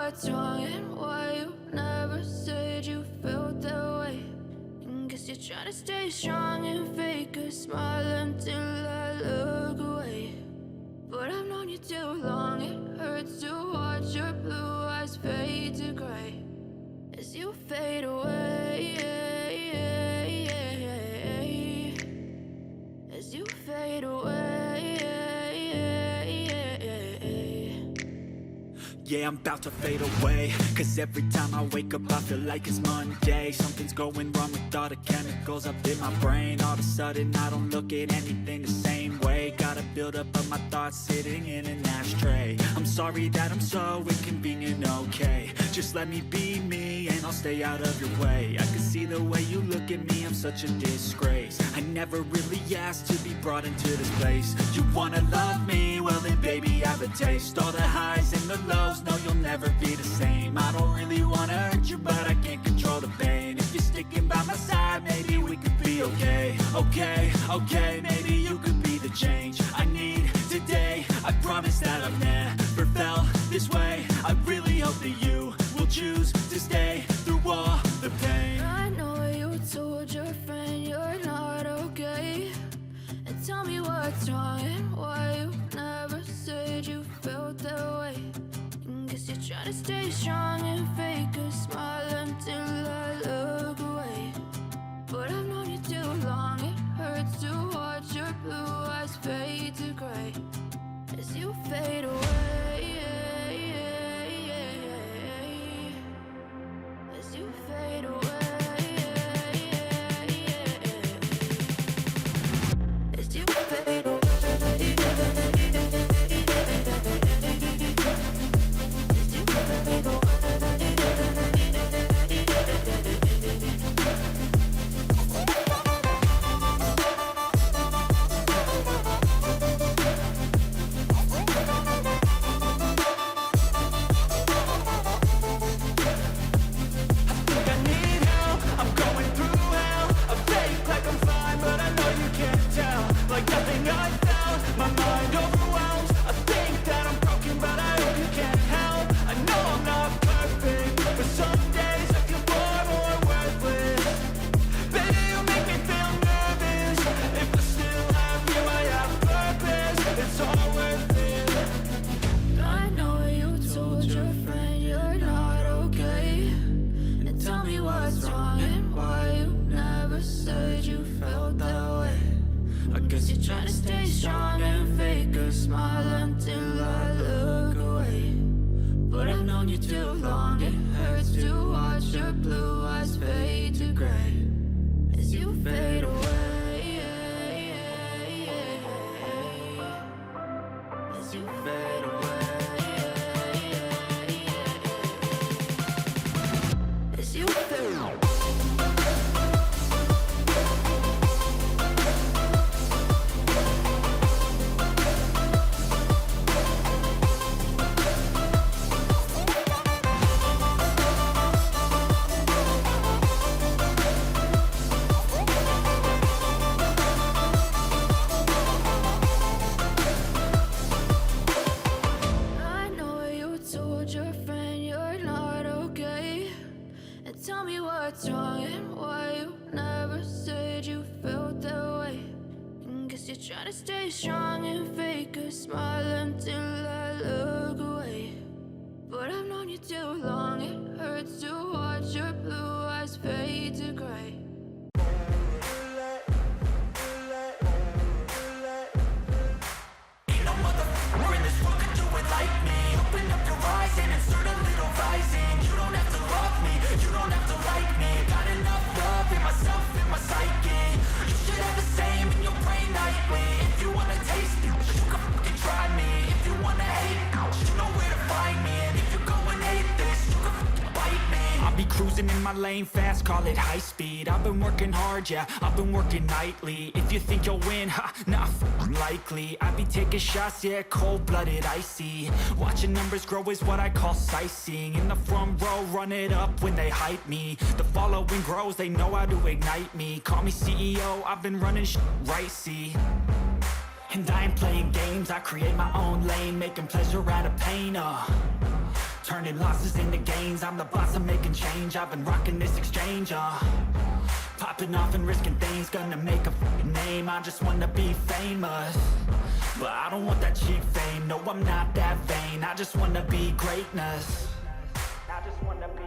what's wrong and why you never said you felt that way. And guess you're trying to stay strong and fake a smile until I look away. But I've known you too long, it hurts to watch your blue eyes fade to gray as you fade away, as you fade away. Yeah, I'm about to fade away, cause every time I wake up I feel like it's Monday. Something's going wrong with all the chemicals up in my brain. All of a sudden I don't look at anything the same way. Gotta build up of my thoughts sitting in an ashtray. I'm sorry that I'm so inconvenient, okay. Just let me be me and I'll stay out of your way. I can see the way you look at me, I'm such a disgrace. I never really asked to be brought into this place. You wanna love me? Well then baby have a taste. All the highs and the lows, no you'll never be the same. I don't really wanna hurt you but I can't control the pain. If you're sticking by my side, maybe we could be okay. Okay, maybe you could be the change I need today. I promise that I've never felt this way. I really hope that you will choose to stay through all the pain. I know you told your friend you're not okay, and tell me what's wrong and why you never said you felt that way. And guess you're trying to stay strong and fake a smile until I look away. But I've known you too long, it hurts to watch your blue eyes fade to gray as you fade away, as you fade away, as you fade away. Try to stay strong and fake a smile until I look away. But I've known you too long, it hurts to watch your blue eyes fade to gray. Ain't no motherfucker in this world could do it like me. Open up your eyes and insert a little rising. You don't have to love me, you don't have to like me. Got enough love in myself, in my psyche. You should have the same in your brain nightly. If you wanna taste it, you can fucking try me. If you wanna hate it, you know where to find me. And if you go and hate this, you can fucking bite me. I'll be cruising in my lane fast, call it high speed. I've been working hard, yeah, I've been working nightly. If you think you'll win, ha, nah, unlikely. I be taking shots, yeah, cold-blooded, icy. Watching numbers grow is what I call sightseeing. In the front row, run it up when they hype me. The following grows, they know how to ignite me. Call me CEO, I've been running right, see. And I ain't playing games, I create my own lane, making pleasure out of pain, turning losses into gains. I'm the boss, I'm making change. I've been rocking this exchange, popping off and risking things, gonna make a f***ing name. I just wanna be famous, but I don't want that cheap fame. No, I'm not that vain. I just wanna be greatness. I just wanna be